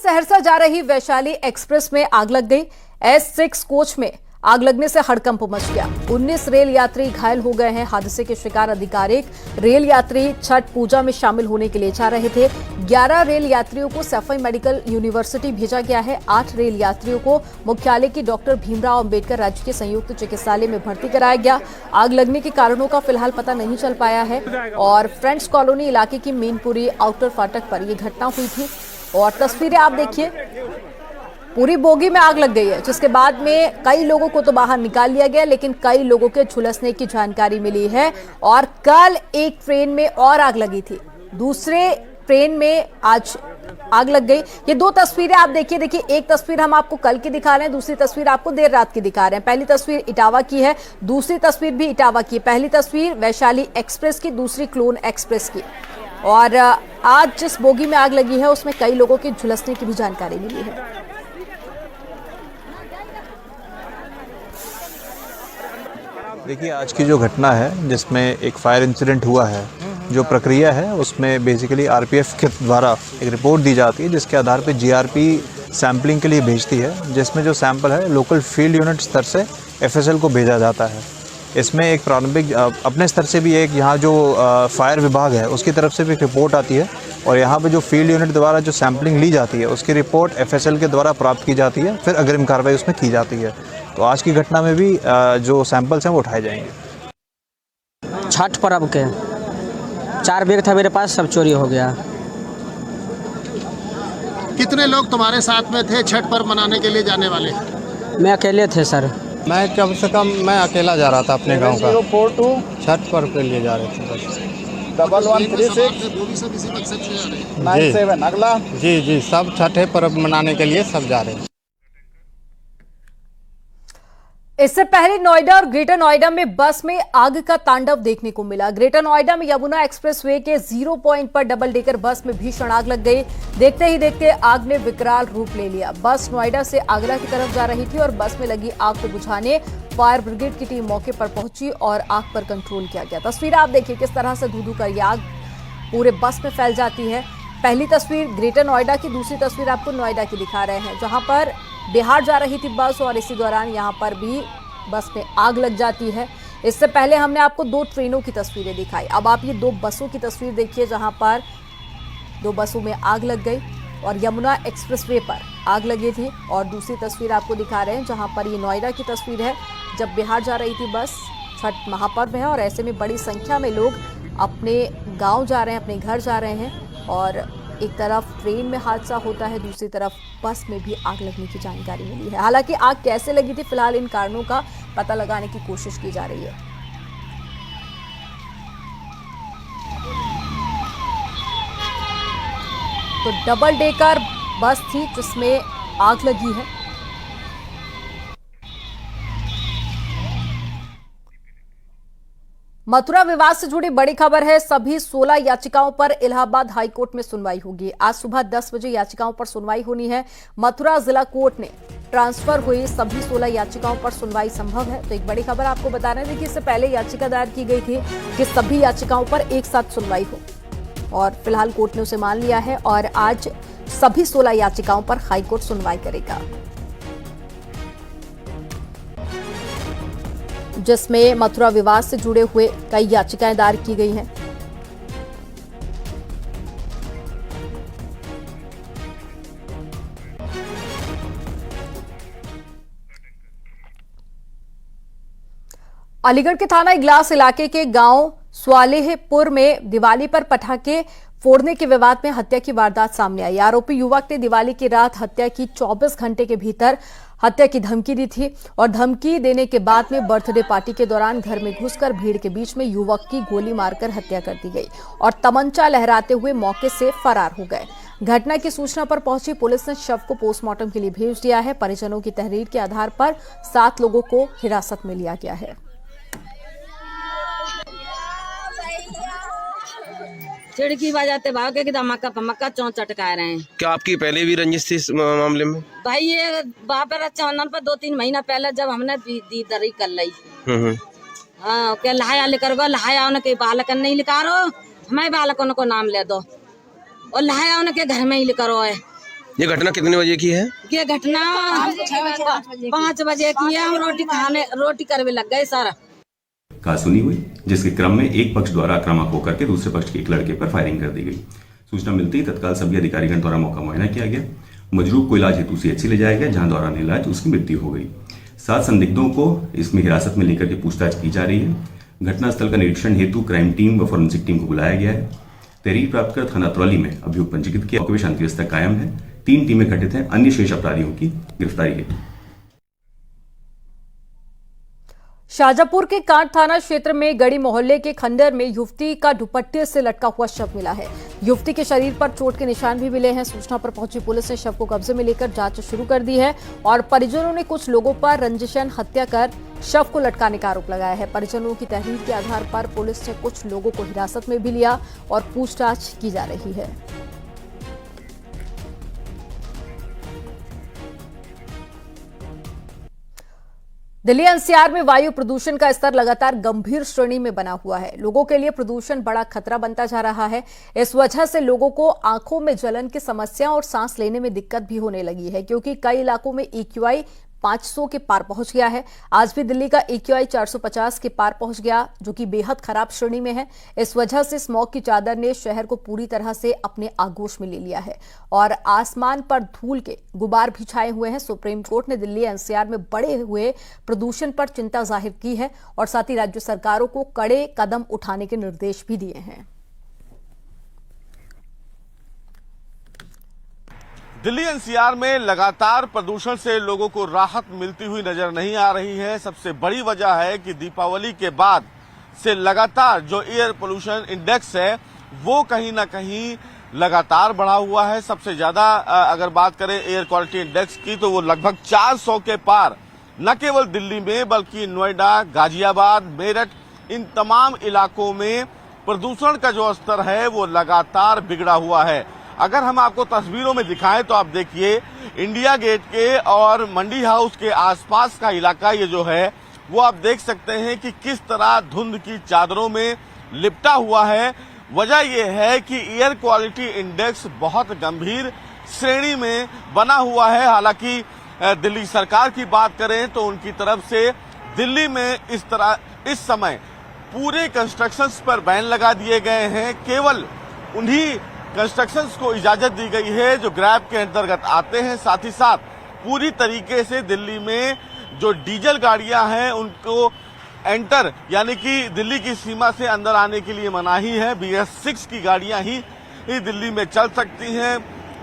सहरसा जा रही वैशाली एक्सप्रेस में आग लग गई। S6 कोच में आग लगने से हड़कंप मच गया। 19 रेल यात्री घायल हो गए हैं। हादसे के शिकार अधिकारिक रेल यात्री छठ पूजा में शामिल होने के लिए जा रहे थे। 11 रेल यात्रियों को सफाई मेडिकल यूनिवर्सिटी भेजा गया है। 8 रेल यात्रियों को मुख्यालय की डॉक्टर भीमराव अंबेडकर राजकीय संयुक्त चिकित्सालय में भर्ती कराया गया। आग लगने के कारणों का फिलहाल पता नहीं चल पाया है। और फ्रेंड्स कॉलोनी इलाके की मीनपुरी आउटर फाटक पर यह घटना हुई थी। और तस्वीरें आप देखिए, पूरी बोगी में आग लग गई है, जिसके बाद में कई लोगों को तो बाहर निकाल लिया गया, लेकिन कई लोगों के झुलसने की जानकारी मिली है। और कल एक ट्रेन में और आग लगी थी, दूसरे ट्रेन में आज आग लग गई। ये दो तस्वीरें आप देखिए, एक तस्वीर हम आपको कल की दिखा रहे हैं, दूसरी तस्वीर आपको देर रात की दिखा रहे हैं। पहली तस्वीर इटावा की है, दूसरी तस्वीर भी इटावा की। पहली तस्वीर वैशाली एक्सप्रेस की, दूसरी क्लोन एक्सप्रेस की। और आज जिस बोगी में आग लगी है उसमें कई लोगों के झुलसने की भी जानकारी मिली है। देखिए, आज की जो घटना है जिसमें एक फायर इंसिडेंट हुआ है, जो प्रक्रिया है उसमें बेसिकली आरपीएफ के द्वारा एक रिपोर्ट दी जाती है, जिसके आधार पे जीआरपी सैम्पलिंग के लिए भेजती है, जिसमें जो सैंपल है लोकल फील्ड यूनिट स्तर से एफएसएल को भेजा जाता है। इसमें एक प्रारंभिक अपने स्तर से भी एक यहाँ जो फायर विभाग है उसकी तरफ से भी एक रिपोर्ट आती है, और यहाँ पे जो फील्ड यूनिट द्वारा जो सैम्पलिंग ली जाती है उसकी रिपोर्ट एफएसएल के द्वारा प्राप्त की जाती है, फिर अग्रिम कार्रवाई उसमें की जाती है। तो आज की घटना में भी जो सैंपल्स हैं वो उठाए जाएंगे। छठ पर्व के 4 बैग था मेरे पास, सब चोरी हो गया। कितने लोग तुम्हारे साथ में थे छठ पर्व मनाने के लिए जाने वाले? मैं अकेले थे सर। मैं कम से कम मैं अकेला जा रहा था अपने गांव का। 042 छठ पर्व के लिए जा रहे थे बस। 1136 97 अगला। जी सब छठे पर्व मनाने के लिए सब जा रहे हैं। इससे पहले नोएडा और ग्रेटर नोएडा में बस में आग का तांडव देखने को मिला। ग्रेटर नोएडा में यमुना एक्सप्रेसवे के 0 पॉइंट पर डबल डेकर बस में भीषण आग लग गई। देखते ही देखते आग ने विकराल रूप ले लिया। बस नोएडा से आगरा की तरफ जा रही थी और बस में लगी आग को बुझाने फायर ब्रिगेड की टीम मौके पर पहुंची और आग पर कंट्रोल किया गया। तस्वीर आप देखिए किस तरह से धू-धू कर यह आग पूरे बस में फैल जाती है। पहली तस्वीर ग्रेटर नोएडा की, दूसरी तस्वीर आपको नोएडा की दिखा रहे हैं, जहां पर बिहार जा रही थी बस और इसी दौरान यहां पर भी बस में आग लग जाती है। इससे पहले हमने आपको 2 ट्रेनों की तस्वीरें दिखाई। अब आप ये 2 बसों की तस्वीर देखिए, जहां पर 2 बसों में आग लग गई और यमुना एक्सप्रेसवे पर आग लगी थी। और दूसरी तस्वीर आपको दिखा रहे हैं, जहां पर ये नोएडा की तस्वीर है, जब बिहार जा रही थी बस। छठ महापर्व है और ऐसे में बड़ी संख्या में लोग अपने गाँव जा रहे हैं, अपने घर जा रहे हैं। और एक तरफ ट्रेन में हादसा होता है, दूसरी तरफ बस में भी आग लगने की जानकारी मिली है। हालांकि आग कैसे लगी थी, फिलहाल इन कारणों का पता लगाने की कोशिश की जा रही है। तो डबल डेकर बस थी जिसमें आग लगी है। मथुरा विवाद से जुड़ी बड़ी खबर है। सभी 16 याचिकाओं पर इलाहाबाद हाईकोर्ट में सुनवाई होगी। आज सुबह 10 बजे याचिकाओं पर सुनवाई होनी है। मथुरा जिला कोर्ट ने ट्रांसफर हुई सभी 16 याचिकाओं पर सुनवाई संभव है। तो एक बड़ी खबर आपको बता रहे हैं कि इससे पहले याचिका दायर की गई थी कि सभी याचिकाओं पर एक साथ सुनवाई हो, और फिलहाल कोर्ट ने उसे मान लिया है और आज सभी 16 याचिकाओं पर हाईकोर्ट सुनवाई करेगा, जिसमें मथुरा विवाद से जुड़े हुए कई याचिकाएं दायर की गई हैं। अलीगढ़ के थाना इगलास इलाके के गांव स्वालेहपुर में दिवाली पर पटाखे फोड़ने के विवाद में हत्या की वारदात सामने आई। आरोपी युवक ने दिवाली की रात हत्या की 24 घंटे के भीतर हत्या की धमकी दी थी और धमकी देने के बाद में बर्थडे पार्टी के दौरान घर में घुसकर भीड़ के बीच में युवक की गोली मारकर हत्या कर दी गई और तमंचा लहराते हुए मौके से फरार हो गए। घटना की सूचना पर पहुंची पुलिस ने शव को पोस्टमार्टम के लिए भेज दिया है। परिजनों की तहरीर के आधार पर 7 लोगों को हिरासत में लिया गया है। खिड़की बजाते भागे कि धमाका फमक्का चौंच चटका रहे हैं। क्या आपकी पहले भी रंजिश थी इस मामले में? भाई ये वहाँ पर चंदन पर 2-3 महीना पहले जब हमने दीदारी कर ली, हाँ क्या लहाया लेकर गो, लहाया उनके बालक नहीं लिखा रो, हमारे बालकों को नाम ले दो और लहाया उनके घर में ही लिखा रो है। ये घटना कितने बजे की है? ये घटना 5 बजे की है। हम रोटी करवे लग गए सारा कहा सुनी हुई, जिसके क्रम में एक पक्ष द्वारा आक्रामक होकर के दूसरे पक्ष के एक लड़के पर फायरिंग कर दी गई। सूचना मिलते ही तत्काल सभी अधिकारीगण द्वारा मौका मुआयना किया गया। मजरूब को इलाज हेतु CHC ले जाया गया, जहां दौरान इलाज उसकी मृत्यु हो गई। 7 संदिग्धों को इसमें हिरासत में लेकर के पूछताछ की जा रही है। घटनास्थल का निरीक्षण हेतु क्राइम टीम व फॉरेंसिक टीम को बुलाया गया है। तहरीर प्राप्त कर थाना अतरौली में अभियोग पंजीकृत किया। मौके पर शांति व्यवस्था कायम है। 3 टीमें गठित हैं। अन्य शेष अपराधियों की गिरफ्तारी है। शाजापुर के कांट थाना क्षेत्र में गढ़ी मोहल्ले के खंडर में युवती का दुपट्टे से लटका हुआ शव मिला है। युवती के शरीर पर चोट के निशान भी मिले हैं। सूचना पर पहुंची पुलिस ने शव को कब्जे में लेकर जांच शुरू कर दी है और परिजनों ने कुछ लोगों पर रंजिशन हत्या कर शव को लटकाने का आरोप लगाया है। परिजनों की तहरीर के आधार पर पुलिस ने कुछ लोगों को हिरासत में भी लिया और पूछताछ की जा रही है। दिल्ली NCR में वायु प्रदूषण का स्तर लगातार गंभीर श्रेणी में बना हुआ है। लोगों के लिए प्रदूषण बड़ा खतरा बनता जा रहा है। इस वजह से लोगों को आंखों में जलन की समस्या और सांस लेने में दिक्कत भी होने लगी है, क्योंकि कई इलाकों में AQI 500 के पार पहुंच गया है। आज भी दिल्ली का AQI 450 के पार पहुंच गया, जो कि बेहद खराब श्रेणी में है। इस वजह से स्मॉग की चादर ने शहर को पूरी तरह से अपने आगोश में ले लिया है और आसमान पर धूल के गुबार भी छाए हुए हैं। सुप्रीम कोर्ट ने दिल्ली NCR में बढ़े हुए प्रदूषण पर चिंता जाहिर की है और साथ ही राज्य सरकारों को कड़े कदम उठाने के निर्देश भी दिए हैं। दिल्ली NCR में लगातार प्रदूषण से लोगों को राहत मिलती हुई नजर नहीं आ रही है। सबसे बड़ी वजह है कि दीपावली के बाद से लगातार जो एयर पोल्यूशन इंडेक्स है वो कहीं ना कहीं लगातार बढ़ा हुआ है। सबसे ज्यादा अगर बात करें एयर क्वालिटी इंडेक्स की तो वो लगभग 400 के पार न केवल दिल्ली में बल्कि नोएडा, गाजियाबाद, मेरठ, इन तमाम इलाकों में प्रदूषण का जो स्तर है वो लगातार बिगड़ा हुआ है। अगर हम आपको तस्वीरों में दिखाएं तो आप देखिए इंडिया गेट के और मंडी हाउस के आसपास का इलाका ये जो है वो आप देख सकते हैं कि किस तरह धुंध की चादरों में लिपटा हुआ है। वजह ये है कि एयर क्वालिटी इंडेक्स बहुत गंभीर श्रेणी में बना हुआ है। हालांकि दिल्ली सरकार की बात करें तो उनकी तरफ से दिल्ली में इस समय पूरे कंस्ट्रक्शंस पर बैन लगा दिए गए हैं। केवल उन्हीं कंस्ट्रक्शंस को इजाजत दी गई है जो ग्रैब के अंतर्गत आते हैं। साथ ही साथ पूरी तरीके से दिल्ली में जो डीजल गाड़ियां हैं उनको एंटर यानी कि दिल्ली की सीमा से अंदर आने के लिए मनाही है। BS6 की गाड़ियां ही दिल्ली में चल सकती हैं।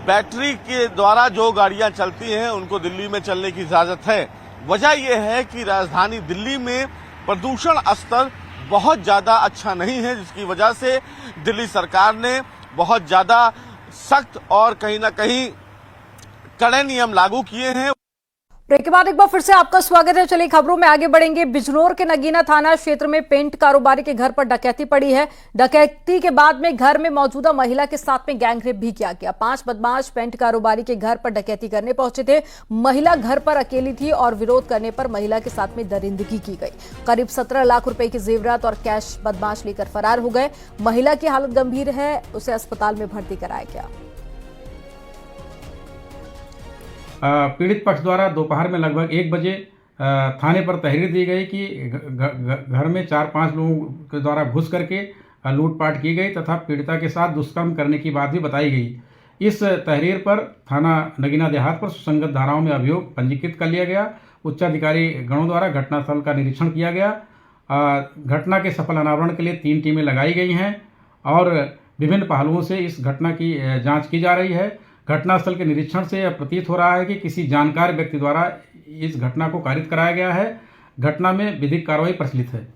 बैटरी के द्वारा जो गाड़ियां चलती हैं उनको दिल्ली में चलने की इजाजत है। वजह यह है कि राजधानी दिल्ली में प्रदूषण स्तर बहुत ज्यादा अच्छा नहीं है, जिसकी वजह से दिल्ली सरकार ने बहुत ज्यादा सख्त और कहीं ना कहीं कड़े नियम लागू किए हैं। ब्रेक के बाद एक बार फिर से आपका स्वागत है। चलिए खबरों में आगे बढ़ेंगे। बिजनौर के नगीना थाना क्षेत्र में पेंट कारोबारी के घर पर डकैती पड़ी है। डकैती के बाद में घर में मौजूदा महिला के साथ में गैंगरेप भी किया गया। 5 बदमाश पेंट कारोबारी के घर पर डकैती करने पहुंचे थे। महिला घर पर अकेली थी और विरोध करने पर महिला के साथ में दरिंदगी की गई। करीब 17 लाख रुपए के जेवरात और कैश बदमाश लेकर फरार हो गए। महिला की हालत गंभीर है, उसे अस्पताल में भर्ती कराया गया। पीड़ित पक्ष द्वारा दोपहर में लगभग 1 बजे थाने पर तहरीर दी गई कि घर में 4-5 लोगों के द्वारा घुस करके लूटपाट की गई तथा पीड़िता के साथ दुष्कर्म करने की बात भी बताई गई। इस तहरीर पर थाना नगीना देहात पर सुसंगत धाराओं में अभियोग पंजीकृत कर लिया गया। उच्चाधिकारी गणों द्वारा घटनास्थल का निरीक्षण किया गया। घटना के सफल अनावरण के लिए 3 टीमें लगाई गई हैं और विभिन्न पहलुओं से इस घटना की जाँच की जा रही है। घटनास्थल के निरीक्षण से यह प्रतीत हो रहा है कि किसी जानकार व्यक्ति द्वारा इस घटना को कारित कराया गया है। घटना में विधिक कार्रवाई प्रचलित है।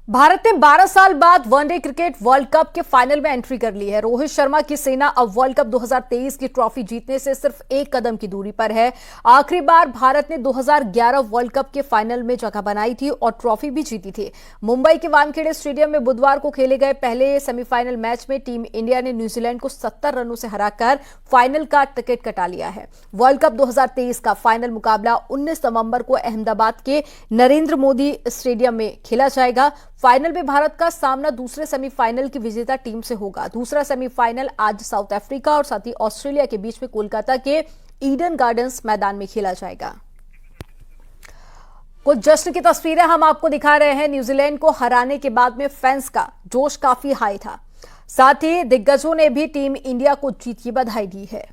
भारत ने 12 साल बाद वनडे क्रिकेट वर्ल्ड कप के फाइनल में एंट्री कर ली है। रोहित शर्मा की सेना अब वर्ल्ड कप 2023 की ट्रॉफी जीतने से सिर्फ 1 कदम की दूरी पर है। आखिरी बार भारत ने 2011 वर्ल्ड कप के फाइनल में जगह बनाई थी और ट्रॉफी भी जीती थी। मुंबई के वानखेड़े स्टेडियम में बुधवार को खेले गए पहले सेमीफाइनल मैच में टीम इंडिया ने न्यूजीलैंड को 70 रनों से हराकर फाइनल का टिकट कटा लिया है। वर्ल्ड कप 2023 का फाइनल मुकाबला 19 नवंबर को अहमदाबाद के नरेंद्र मोदी स्टेडियम में खेला जाएगा। फाइनल में भारत का सामना दूसरे सेमीफाइनल की विजेता टीम से होगा। दूसरा सेमीफाइनल आज साउथ अफ्रीका और साथ ही ऑस्ट्रेलिया के बीच में कोलकाता के ईडन गार्डन्स मैदान में खेला जाएगा। कुछ जश्न की तस्वीरें हम आपको दिखा रहे हैं। न्यूजीलैंड को हराने के बाद में फैंस का जोश काफी हाई था। साथ ही दिग्गजों ने भी टीम इंडिया को जीत की बधाई दी है।